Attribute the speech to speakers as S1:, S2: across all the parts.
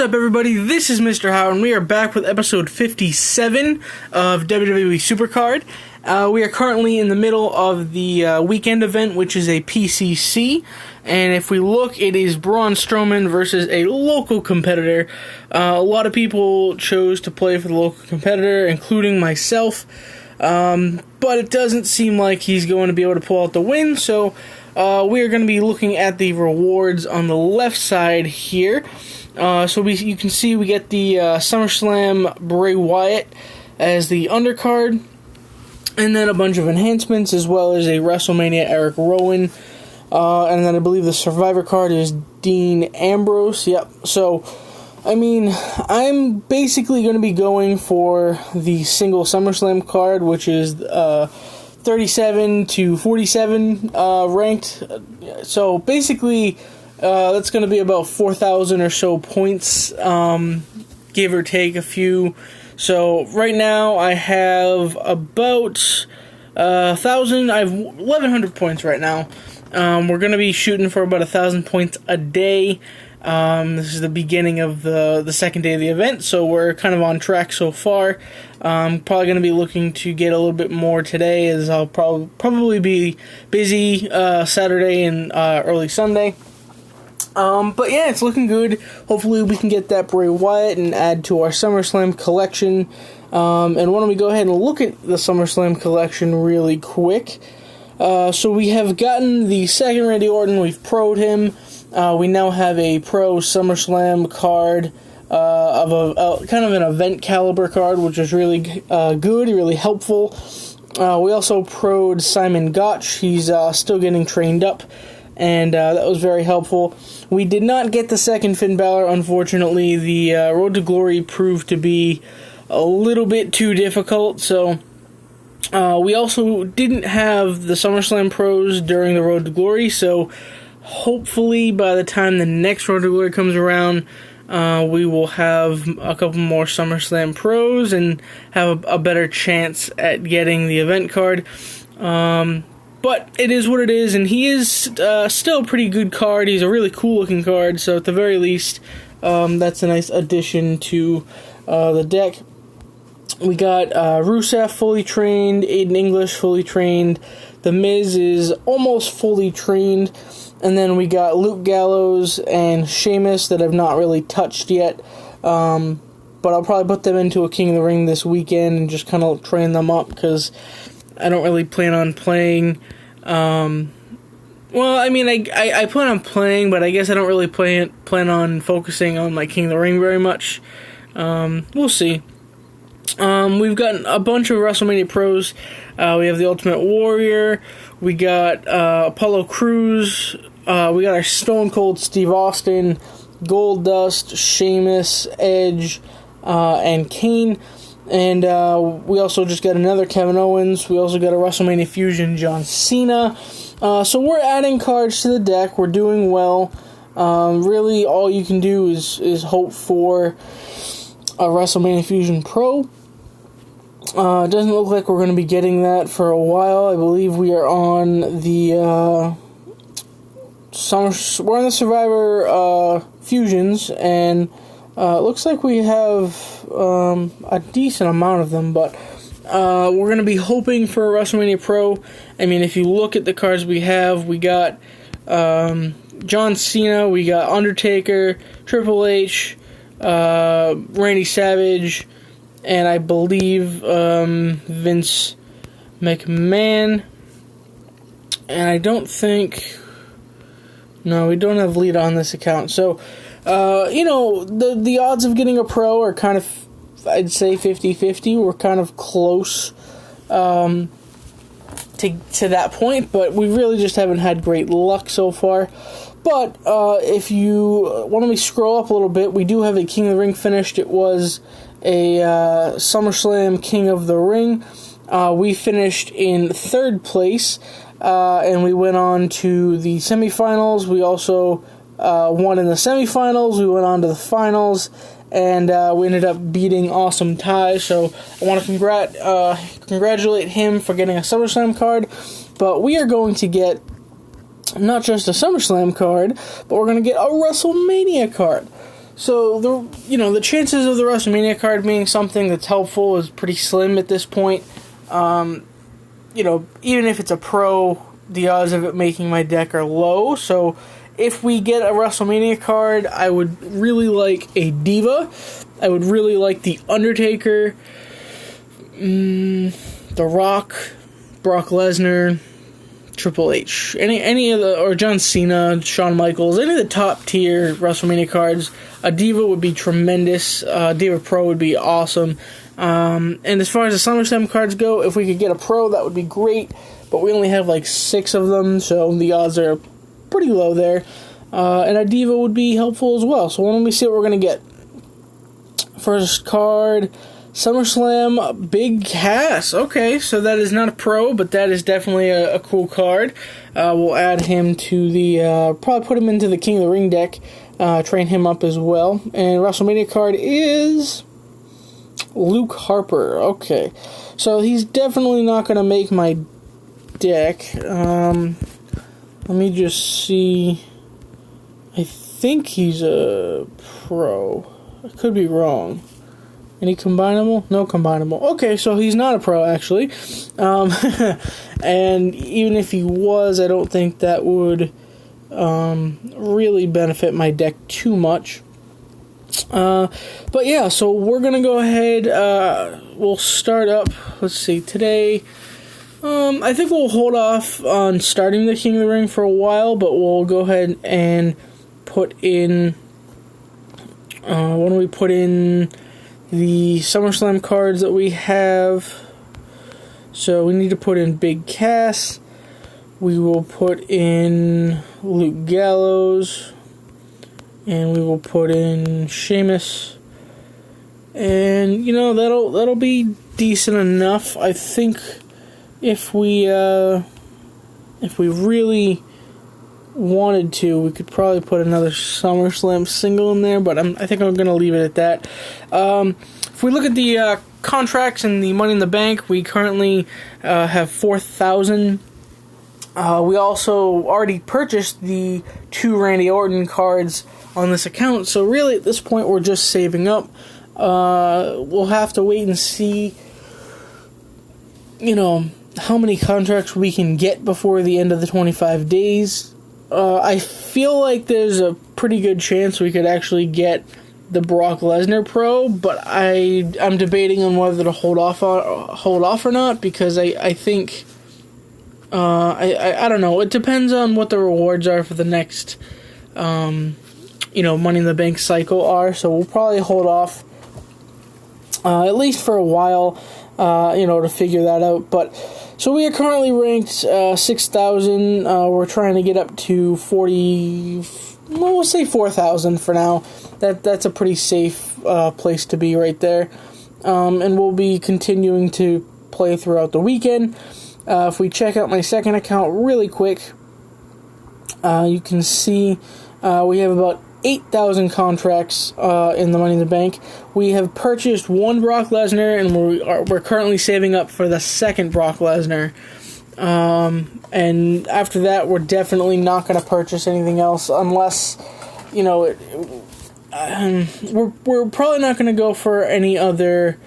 S1: up, everybody? This is Mr. Howard, and we are back with episode 57 of WWE Supercard. We are currently in the middle of the weekend event, which is a PCC. And if we look, it is Braun Strowman versus a local competitor. A lot of people chose to play for the local competitor, including myself. But it doesn't seem like he's going to be able to pull out the win, so we are going to be looking at the rewards on the left side here. You can see we get the SummerSlam Bray Wyatt as the undercard, and then a bunch of enhancements, as well as a WrestleMania Eric Rowan, and then I believe the Survivor card is Dean Ambrose. Yep. So, I mean, I'm basically going to be going for the single SummerSlam card, which is 37 to 47 ranked. So basically, that's going to be about 4,000 or so points, give or take a few. So right now I have about 1,000. I have 1,100 points right now. We're going to be shooting for about 1,000 points a day. This is the beginning of the second day of the event, so we're kind of on track so far. Probably going to be looking to get a little bit more today, as I'll probably be busy Saturday and early Sunday. But yeah, it's looking good. Hopefully we can get that Bray Wyatt and add to our SummerSlam collection. And why don't we go ahead and look at the SummerSlam collection really quick. So we have gotten the second Randy Orton. We've pro'd him. We now have a Pro SummerSlam card of a kind of an event caliber card, which is really good, really helpful. We also pro'd Simon Gotch. He's still getting trained up, and that was very helpful. We did not get the second Finn Balor, unfortunately. The Road to Glory proved to be a little bit too difficult, so we also didn't have the SummerSlam pros during the Road to Glory, so hopefully by the time the next Road to Glory comes around, we will have a couple more SummerSlam pros and have a better chance at getting the event card. But it is what it is, and he is still a pretty good card. He's a really cool-looking card, so at the very least, that's a nice addition to the deck. We got Rusev fully trained, Aiden English fully trained, The Miz is almost fully trained, and then we got Luke Gallows and Sheamus that I've not really touched yet, but I'll probably put them into a King of the Ring this weekend and just kind of train them up, because I don't really plan on playing. Well, I mean, I plan on playing, but I guess I don't really plan on focusing on my King of the Ring very much. We'll see. We've gotten a bunch of WrestleMania pros. We have the Ultimate Warrior. We got Apollo Crews. We got our Stone Cold Steve Austin, Goldust, Sheamus, Edge, and Kane. And we also just got another Kevin Owens. We also got a WrestleMania Fusion John Cena. So we're adding cards to the deck. We're doing well. Really, all you can do is hope for a WrestleMania Fusion Pro. It doesn't look like we're going to be getting that for a while. I believe we are on the we're on the Survivor Fusions, and it looks like we have a decent amount of them, but we're going to be hoping for a WrestleMania Pro. I mean, if you look at the cards we have, we got John Cena, we got Undertaker, Triple H, Randy Savage, and I believe Vince McMahon. And I don't think... No, we don't have Lita on this account. So, the odds of getting a pro are kind of, I'd say, 50-50. We're kind of close to that point, but we really just haven't had great luck so far. But if you want me to scroll up a little bit, we do have a King of the Ring finished. It was a SummerSlam King of the Ring. We finished in third place, and we went on to the semifinals. We also won in the semifinals. We went on to the finals, and we ended up beating Awesome Ty. So I want to congratulate him for getting a SummerSlam card. But we are going to get not just a SummerSlam card, but we're going to get a WrestleMania card. So the chances of the WrestleMania card being something that's helpful is pretty slim at this point. Even if it's a pro, the odds of it making my deck are low. So if we get a WrestleMania card, I would really like a Diva. I would really like the Undertaker, The Rock, Brock Lesnar, Triple H, any of the, or John Cena, Shawn Michaels, any of the top tier WrestleMania cards. A Diva would be tremendous. Diva Pro would be awesome. And as far as the SummerSlam cards go, if we could get a Pro, that would be great. But we only have like 6 of them, so the odds are pretty low there. And a Diva would be helpful as well. So why don't we see what we're going to get. First card, SummerSlam, Big Cass. Okay, so that is not a Pro, but that is definitely a cool card. We'll add him to the, probably put him into the King of the Ring deck, train him up as well. And WrestleMania card is Luke Harper. Okay, so he's definitely not going to make my deck. Let me just see. I think he's a Pro. I could be wrong. Any combinable? No combinable. Okay, so he's not a Pro, actually. And even if he was, I don't think that would really benefit my deck too much. But yeah, so we're going to go ahead. We'll start up. Let's see, today. I think we'll hold off on starting the King of the Ring for a while, but we'll go ahead and put in... why don't we put in the SummerSlam cards that we have? So we need to put in Big Cass. We will put in Luke Gallows. And we will put in Sheamus. And, that'll be decent enough. I think if we really wanted to, we could probably put another SummerSlam single in there, but I think I'm going to leave it at that. If we look at the contracts and the Money in the Bank, we currently have 4,000. We also already purchased the 2 Randy Orton cards on this account, so really at this point we're just saving up. We'll have to wait and see, how many contracts we can get before the end of the 25 days. I feel like there's a pretty good chance we could actually get the Brock Lesnar Pro, but I'm debating on whether to hold off or not, because I think I don't know. It depends on what the rewards are for the next Money in the Bank cycle are. So we'll probably hold off at least for a while, to figure that out. But so we are currently ranked 6,000. We're trying to get up to 40. Well, we'll say 4,000 for now. That's a pretty safe place to be right there. And we'll be continuing to play throughout the weekend. If we check out my second account really quick, you can see we have about 8,000 contracts in the Money in the Bank. We have purchased 1 Brock Lesnar, and we're currently saving up for the second Brock Lesnar. And after that, we're definitely not going to purchase anything else unless, we're probably not going to go for any other.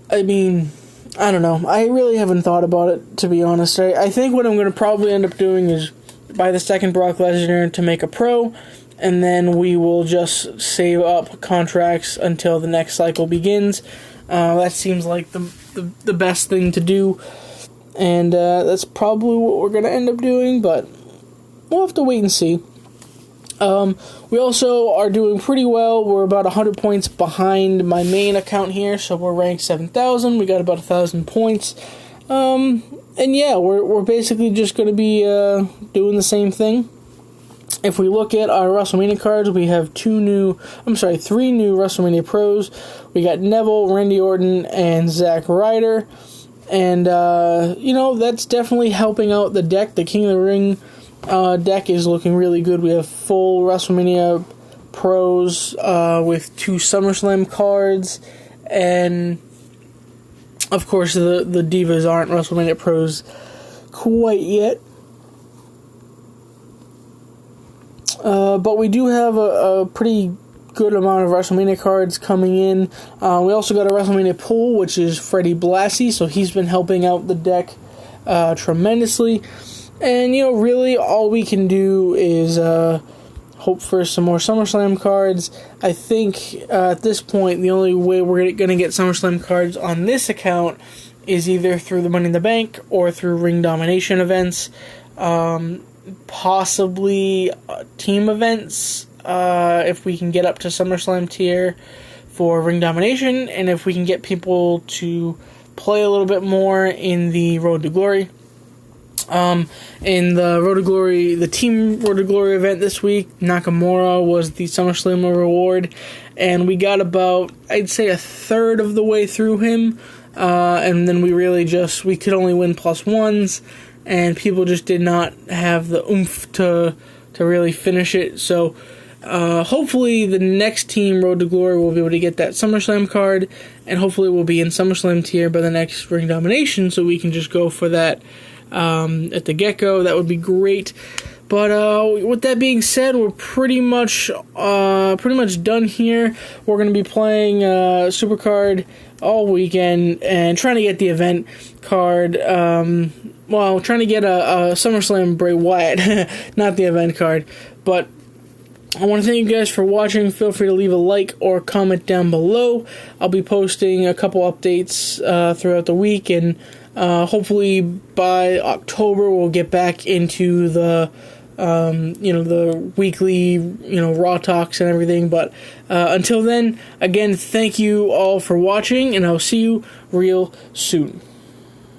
S1: I don't know. I really haven't thought about it, to be honest. I think what I'm going to probably end up doing is buy the second Brock Lesnar to make a Pro, and then we will just save up contracts until the next cycle begins. That seems like the best thing to do, and that's probably what we're going to end up doing, but we'll have to wait and see. We also are doing pretty well. We're about 100 points behind my main account here, so we're ranked 7,000. We got about 1,000 points. And yeah, we're basically just going to be doing the same thing. If we look at our WrestleMania cards, we have 3 new WrestleMania Pros. We got Neville, Randy Orton, and Zack Ryder. And, that's definitely helping out the deck. The King of the Ring deck is looking really good. We have full WrestleMania Pros with 2 SummerSlam cards, and of course the Divas aren't WrestleMania Pros quite yet. But we do have a pretty good amount of WrestleMania cards coming in. We also got a WrestleMania pull, which is Freddie Blassie, so he's been helping out the deck tremendously. And, really all we can do is hope for some more SummerSlam cards. I think at this point, the only way we're going to get SummerSlam cards on this account is either through the Money in the Bank or through Ring Domination events. Possibly team events, if we can get up to SummerSlam tier for Ring Domination, and if we can get people to play a little bit more in the Road to Glory. In the Road to Glory, the Team Road to Glory event this week, Nakamura was the SummerSlam reward, and we got about, I'd say, a third of the way through him, and then we could only win +1s, and people just did not have the oomph to really finish it. So hopefully the next Team Road to Glory will be able to get that SummerSlam card, and hopefully we'll be in SummerSlam tier by the next Ring Domination, so we can just go for that at the get-go. That would be great. But with that being said, we're pretty much done here. We're going to be playing Supercard all weekend and trying to get the event card. Trying to get a SummerSlam Bray Wyatt, not the event card. But I want to thank you guys for watching. Feel free to leave a like or comment down below. I'll be posting a couple updates throughout the week, and hopefully by October we'll get back into the weekly, Raw talks and everything. But until then, again, thank you all for watching, and I'll see you real soon.